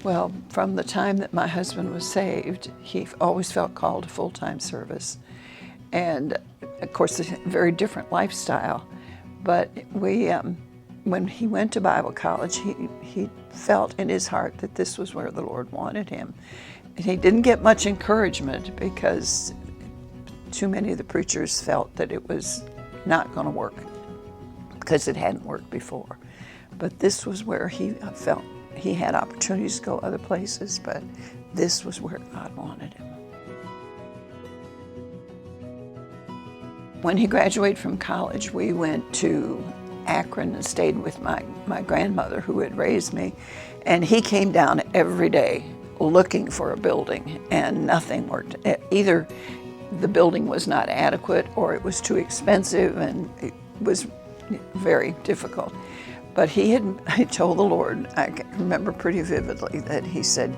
Well, from the time that my husband was saved, he always felt called to full-time service. And of course, a very different lifestyle. But when he went to Bible college, he felt in his heart that this was where the Lord wanted him. And he didn't get much encouragement because too many of the preachers felt that it was not going to work because it hadn't worked before. But this was where he felt he had opportunities to go other places, but this was where God wanted him. When he graduated from college, we went to Akron and stayed with my grandmother who had raised me, and he came down every day looking for a building, and nothing worked. Either the building was not adequate or it was too expensive, and it was very difficult. But he told the Lord, I can remember pretty vividly, that he said,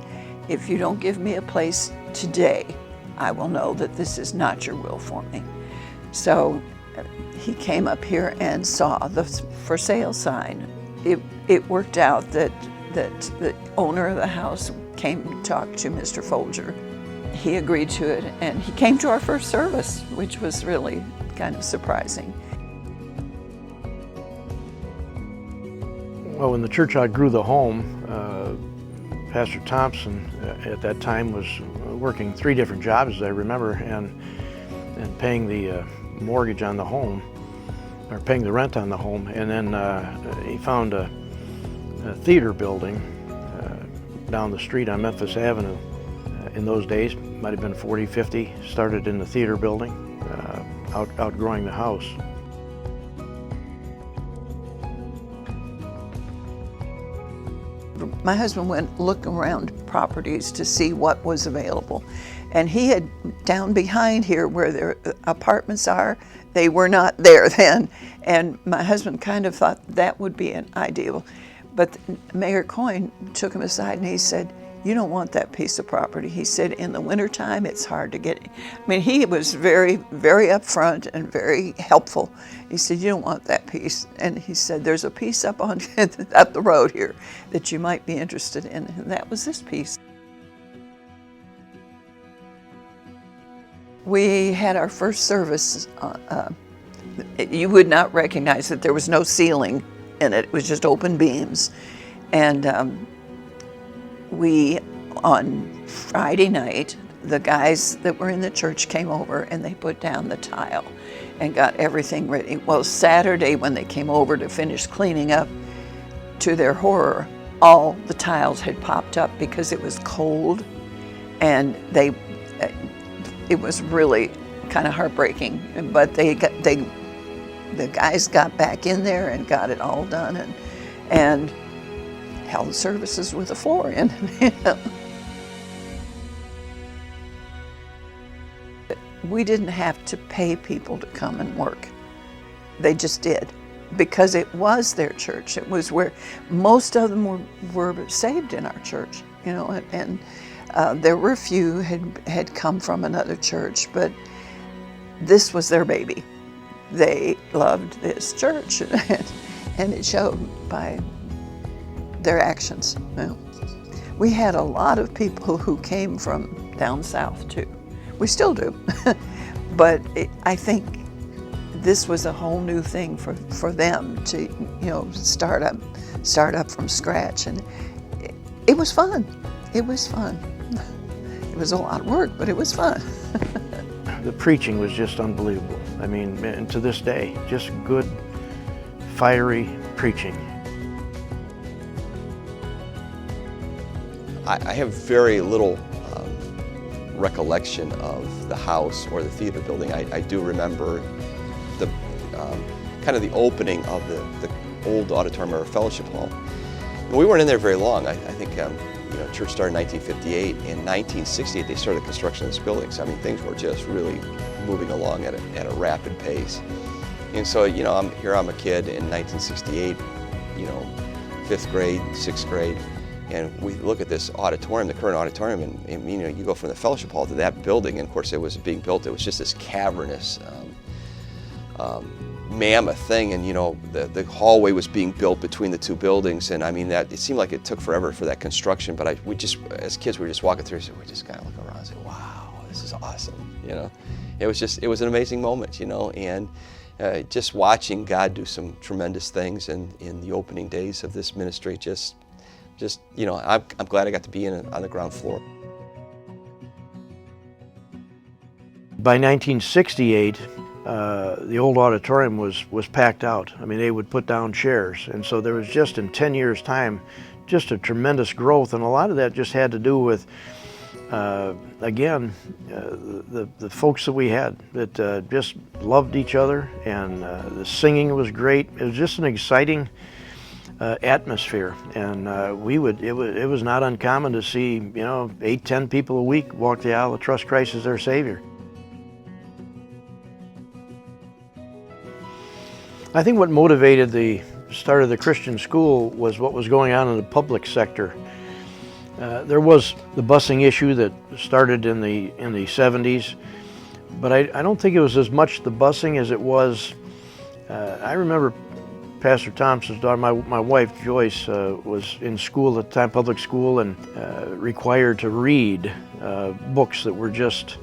if you don't give me a place today, I will know that this is not your will for me. So he came up here and saw the for sale sign. It worked out that the owner of the house came and talked to Mr. Folger. He agreed to it, and he came to our first service, which was really kind of surprising. Well, when the church outgrew the home, Pastor Thompson at that time was working 3 different jobs, as I remember, and paying the mortgage on the home, or paying the rent on the home. And then he found a theater building down the street on Memphis Avenue. In those days, might have been 40, 50, started in the theater building, outgrowing the house. My husband went looking around properties to see what was available. And he had, down behind here where their apartments are, they were not there then. And my husband kind of thought that would be an ideal. But Mayor Coyne took him aside and he said, you don't want that piece of property. He said, in the wintertime, it's hard to get. I mean, he was very, very upfront and very helpful. He said, you don't want that piece. And he said, there's a piece up the road here that you might be interested in. And that was this piece. We had our first service. You would not recognize that there was no ceiling in it. It was just open beams. And we, on Friday night, the guys that were in the church came over and they put down the tile and got everything ready. Well, Saturday when they came over to finish cleaning up, to their horror, all the tiles had popped up because it was cold, and it was really kind of heartbreaking. But the guys got back in there and got it all done and held services with the floor in. We didn't have to pay people to come and work. They just did, because it was their church. It was where most of them were saved in our church, you know, and there were a few had come from another church, but this was their baby. They loved this church, and it showed by their actions. You know. We had a lot of people who came from down south too. We still do, but I think this was a whole new thing for them to, you know, start up from scratch, and it was fun. It was fun. It was a lot of work, but it was fun. The preaching was just unbelievable. I mean, and to this day, just good, fiery preaching. I have very little recollection of the house or the theater building. I do remember the kind of the opening of the old auditorium or fellowship hall. And we weren't in there very long. I think you know, church started in 1958. In 1968, they started the construction of this building. So I mean, things were just really moving along at a rapid pace. And so, you know, I'm a kid in 1968, you know, 5th grade, 6th grade. And we look at this auditorium, the current auditorium, and you know, you go from the fellowship hall to that building, and of course it was being built, it was just this cavernous mammoth thing, and the hallway was being built between the two buildings, and I mean that it seemed like it took forever for that construction, but we just, as kids, we were just walking through, so we just kind of look around and say, wow, this is awesome, It was an amazing moment, and just watching God do some tremendous things in the opening days of this ministry, I'm glad I got to be on the ground floor. By 1968, the old auditorium was packed out. I mean, they would put down chairs, and so there was just in 10 years' time, just a tremendous growth, and a lot of that just had to do with, again, the folks that we had that just loved each other, and the singing was great. It was just an exciting atmosphere, and it was not uncommon to see 8-10 people a week walk the aisle to trust Christ as their Savior. I think what motivated the start of the Christian school was what was going on in the public sector. There was the busing issue that started in the 70s, but I don't think it was as much the busing as it was. I remember Pastor Thompson's daughter, my wife Joyce, was in school at the time, public school, and required to read books that were just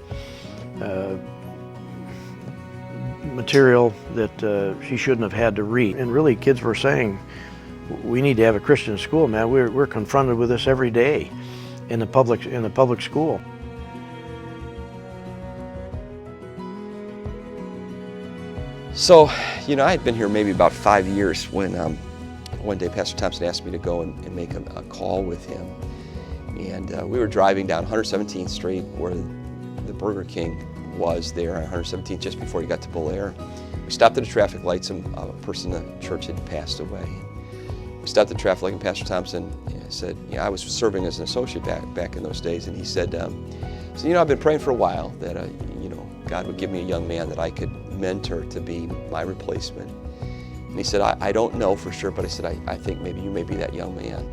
material that she shouldn't have had to read. And really, kids were saying, we need to have a Christian school, man. We're confronted with this every day in the public school. So, I had been here maybe about 5 years when one day Pastor Thompson asked me to go and make a call with him. And we were driving down 117th Street where the Burger King was there on 117th just before you got to Belair. We stopped at a traffic light. A person in the church had passed away. We stopped at the traffic light, and Pastor Thompson said, I was serving as an associate back in those days, and he said, I've been praying for a while that God would give me a young man that I could mentor to be my replacement. And he said, I don't know for sure, but I said, I think maybe you may be that young man.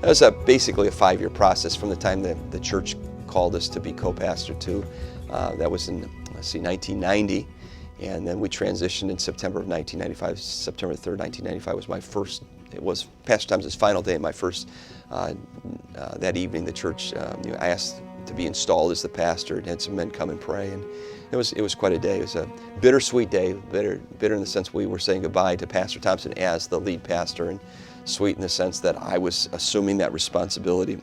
That was basically a 5-year process from the time that the church called us to be co-pastor to. That was in, 1990. And then we transitioned in September of 1995. September 3rd, 1995 was Pastor Thompson's final day. My first, that evening, the church, I asked to be installed as the pastor and had some men come and pray. And it was quite a day. It was a bittersweet day, bitter in the sense we were saying goodbye to Pastor Thompson as the lead pastor, and sweet in the sense that I was assuming that responsibility.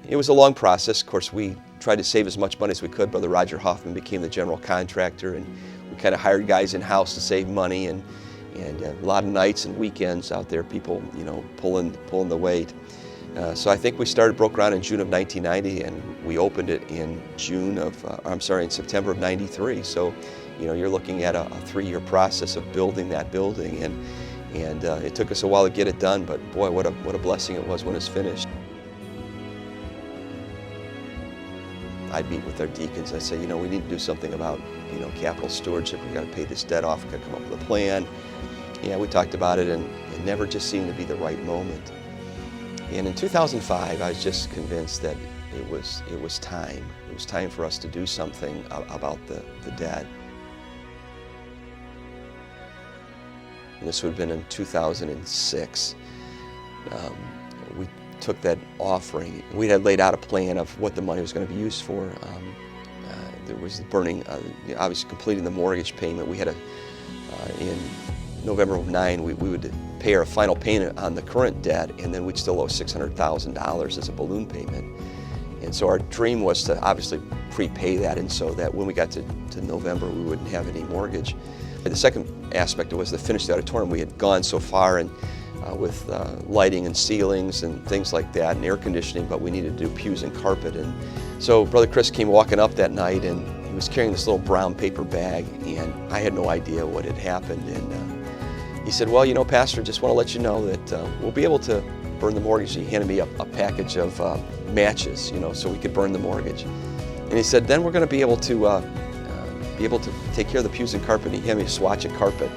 It was a long process. Of course, we tried to save as much money as we could. Brother Roger Hoffman became the general contractor, and we kind of hired guys in-house to save money, and a lot of nights and weekends out there, people, pulling the weight. So I think we broke ground in June of 1990, and we opened it in September of 93. So, you're looking at a 3-year process of building that building, and it took us a while to get it done, but boy, what a blessing it was when it's finished. I'd meet with our deacons. I'd say, we need to do something about, capital stewardship. We got to pay this debt off. We got to come up with a plan. Yeah, we talked about it, and it never just seemed to be the right moment. And in 2005, I was just convinced that it was time. It was time for us to do something about the debt. And this would have been in 2006. We took that offering. We had laid out a plan of what the money was going to be used for. There was the burning, obviously completing the mortgage payment. We had in November of 2009, we would pay our final payment on the current debt, and then we'd still owe $600,000 as a balloon payment. And so our dream was to obviously prepay that, and so that when we got to November, we wouldn't have any mortgage. The second aspect was to finish the auditorium. We had gone so far and with lighting and ceilings and things like that, and air conditioning, but we needed to do pews and carpet. And so Brother Chris came walking up that night, and he was carrying this little brown paper bag, and I had no idea what had happened. And he said, well, Pastor, just want to let you know that we'll be able to burn the mortgage. He handed me a package of matches, so we could burn the mortgage. And he said, then we're going to be able to take care of the pews and carpet. And he handed me a swatch of carpet.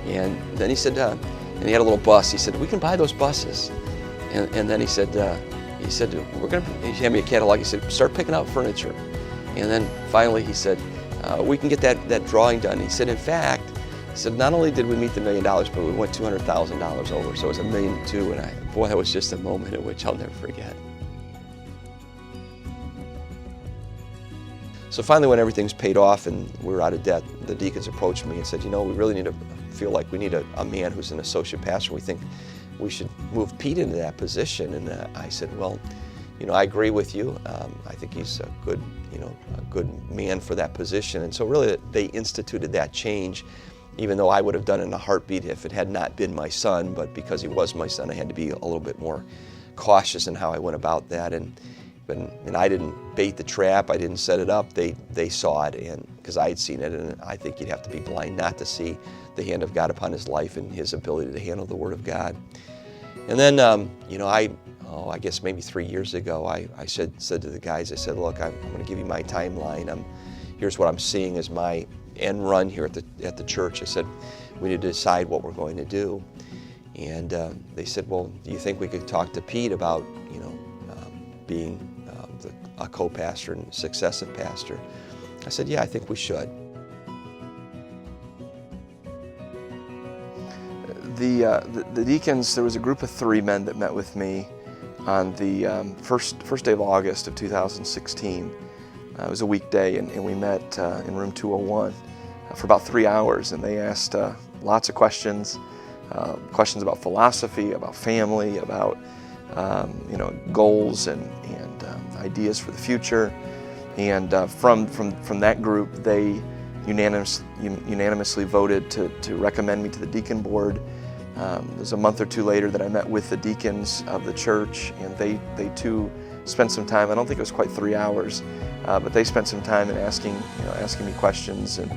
And then he said, and he had a little bus. He said, we can buy those buses. And then he said, he said, he handed me a catalog. He said, start picking out furniture. And then finally he said, we can get that drawing done. He said, in fact, he said, not only did we meet the $1 million, but we went $200,000 over. So it was $1.2 million. And boy, that was just a moment in which I'll never forget. So finally, when everything's paid off and we were out of debt, the deacons approached me and said, you know, we really feel like we need a man who's an associate pastor. We think we should move Pete into that position. And I said, well, you know, I agree with you. I think he's a good man for that position. And so really they instituted that change, even though I would have done it in a heartbeat if it had not been my son. But because he was my son, I had to be a little bit more cautious in how I went about that. And I didn't bait the trap. I didn't set it up. They saw it, and because I had seen it, and I think you'd have to be blind not to see the hand of God upon his life and his ability to handle the Word of God. And then, you know, I guess maybe 3 years ago, I said to the guys, I said, look, I'm going to give you my timeline. Here's what I'm seeing as my end run here at the church. I said, we need to decide what we're going to do. And they said, well, do you think we could talk to Pete about, you know, being a co-pastor and successive pastor? I said, yeah, I think we should. The deacons, there was a group of 3 men that met with me on the first day of August of 2016. It was a weekday, and we met in room 201 for about 3 hours, and they asked lots of questions about philosophy, about family, about you know, goals and ideas for the future. And from that group, they unanimously voted to recommend me to the deacon board. It was a month or 2 later that I met with the deacons of the church, and they too spent some time. I don't think it was quite 3 hours, but they spent some time in asking me questions and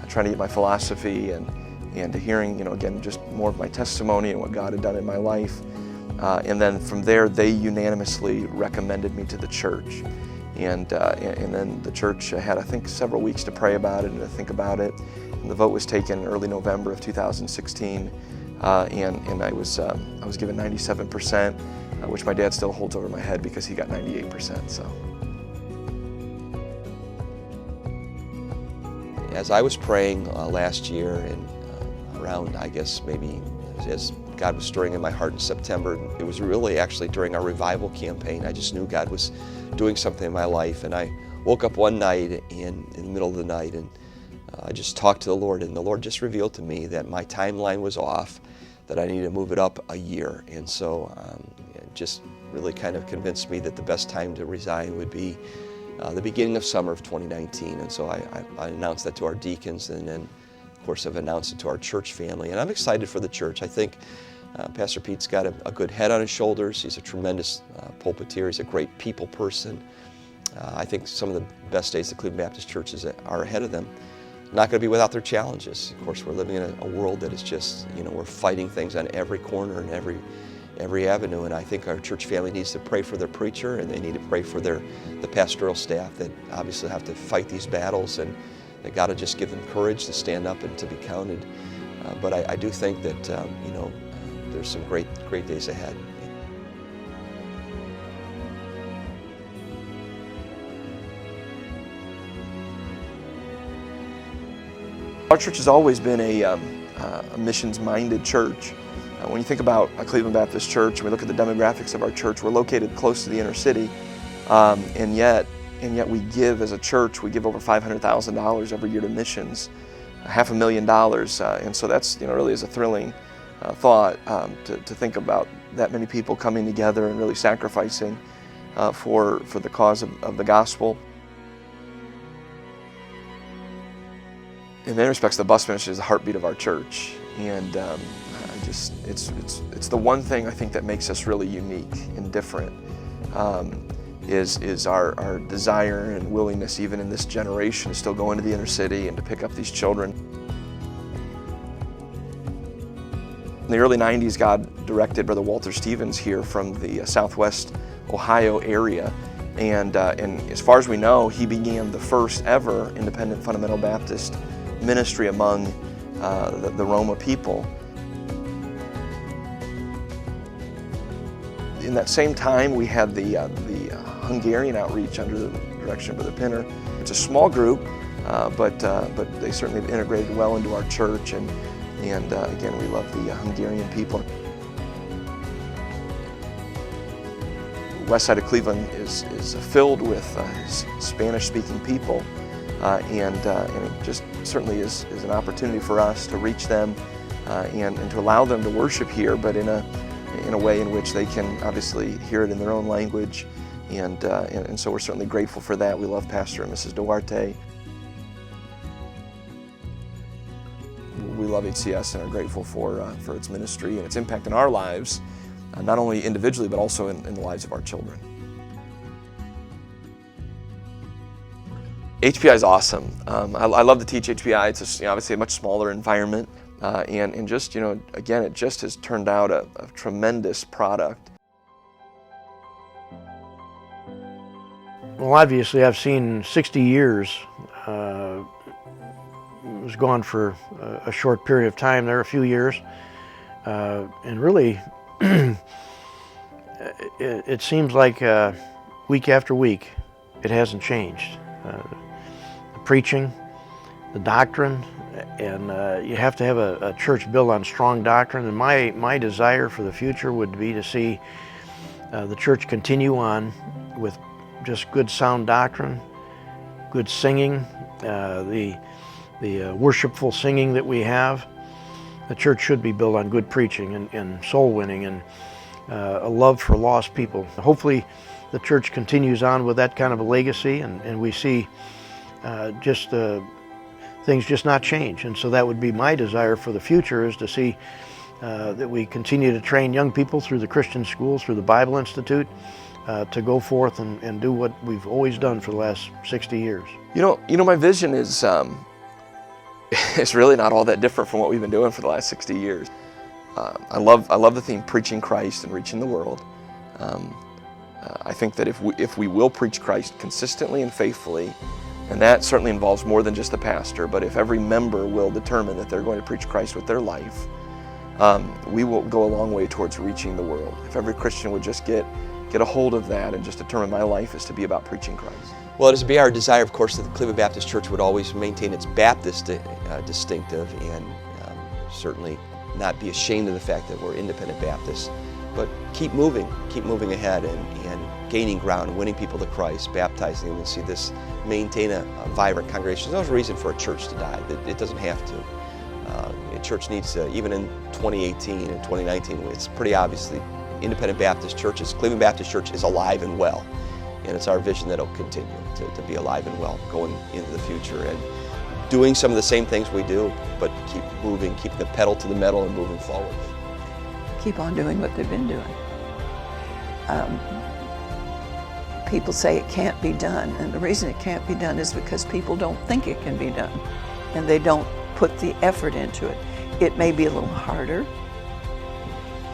trying to get my philosophy and hearing, you know, again, just more of my testimony and what God had done in my life. And then from there, they unanimously recommended me to the church. And then the church had, I think, several weeks to pray about it and to think about it. And the vote was taken early November of 2016, and I was given 97%, which my dad still holds over my head because he got 98%. So. As I was praying last year and around, I guess maybe as God was stirring in my heart in September, it was really actually during our revival campaign. I just knew God was doing something in my life, and I woke up one night in the middle of the night, and I just talked to the Lord, and the Lord just revealed to me that my timeline was off, that I needed to move it up a year. And so it just really kind of convinced me that the best time to resign would be the beginning of summer of 2019. And so I announced that to our deacons, and then of course I've announced it to our church family. And I'm excited for the church. I think Pastor Pete's got a good head on his shoulders. He's a tremendous pulpiteer. He's a great people person. I think some of the best days the Cleveland Baptist churches are ahead of them. Not going to be without their challenges. Of course, we're living in a world that is just, you know, we're fighting things on every corner and every avenue. And I think our church family needs to pray for their preacher, and they need to pray for the pastoral staff that obviously have to fight these battles, and that God will just give them courage to stand up and to be counted. But I do think that, you know, there's some great days ahead. Our church has always been a missions-minded church. When you think about a Cleveland Baptist church, and we look at the demographics of our church, we're located close to the inner city, and yet we give as a church, we give over $500,000 every year to missions, $500,000, and so that's, you know, really is a thrilling thought to think about that many people coming together and really sacrificing for the cause of the gospel. In many respects, the bus ministry is the heartbeat of our church, and it's the one thing I think that makes us really unique and different. Is our desire and willingness, even in this generation, to still go into the inner city and to pick up these children. In the early 90s, God directed Brother Walter Stevens here from the Southwest Ohio area, and as far as we know, he began the first ever independent fundamental Baptist ministry among the Roma people. In that same time, we had the Hungarian outreach under the direction of Brother Pinner. It's a small group, but they certainly have integrated well into our church, and again, we love the Hungarian people. West side of Cleveland is filled with Spanish-speaking people, and it just certainly is an opportunity for us to reach them and to allow them to worship here, but in a way in which they can obviously hear it in their own language, and so we're certainly grateful for that. We love Pastor and Mrs. Duarte. We love HCS and are grateful for its ministry and its impact in our lives, not only individually but also in the lives of our children. HPI is awesome. I love to teach HPI. It's obviously a much smaller environment, and just again, it just has turned out a tremendous product. Well, obviously, I've seen 60 years. Was gone for a short period of time there, a few years, and really, it seems like week after week, it hasn't changed. The preaching, the doctrine, and you have to have a church built on strong doctrine. And my desire for the future would be to see the church continue on with just good sound doctrine, good singing, the worshipful singing that we have. The church should be built on good preaching and soul winning and a love for lost people. Hopefully the church continues on with that kind of a legacy, and we see things just not change. And so that would be my desire for the future, is to see that we continue to train young people through the Christian schools, through the Bible Institute, to go forth and do what we've always done for the last 60 years. My vision is it's really not all that different from what we've been doing for the last 60 years. I love the theme, preaching Christ and reaching the world. I think that if we will preach Christ consistently and faithfully, and that certainly involves more than just the pastor, but if every member will determine that they're going to preach Christ with their life, we will go a long way towards reaching the world. If every Christian would just get a hold of that and just determine my life is to be about preaching Christ. Well, it is to be our desire, of course, that the Cleveland Baptist Church would always maintain its Baptist distinctive and certainly not be ashamed of the fact that we're independent Baptists, but keep moving ahead and gaining ground, winning people to Christ, baptizing them, and see this maintain a vibrant congregation. There's no reason for a church to die. It doesn't have to. A church needs to, even in 2018 and 2019, it's pretty obviously independent Baptist churches. Cleveland Baptist Church is alive and well. And it's our vision that it'll continue to be alive and well going into the future and doing some of the same things we do, but keep moving, keep the pedal to the metal and moving forward. Keep on doing what they've been doing. People say it can't be done, and the reason it can't be done is because people don't think it can be done, and they don't put the effort into it. It may be a little harder,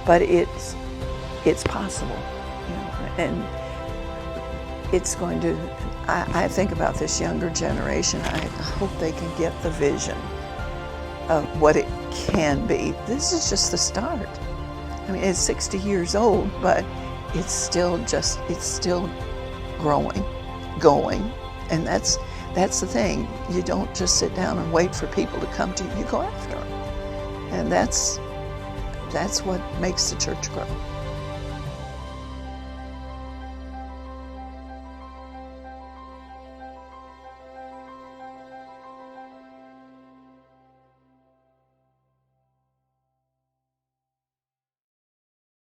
but it's possible, and it's going to, I think about this younger generation. I hope they can get the vision of what it can be. This is just the start. I mean, it's 60 years old, but it's still growing, going, and that's the thing. You don't just sit down and wait for people to come to you. You go after them, and that's what makes the church grow.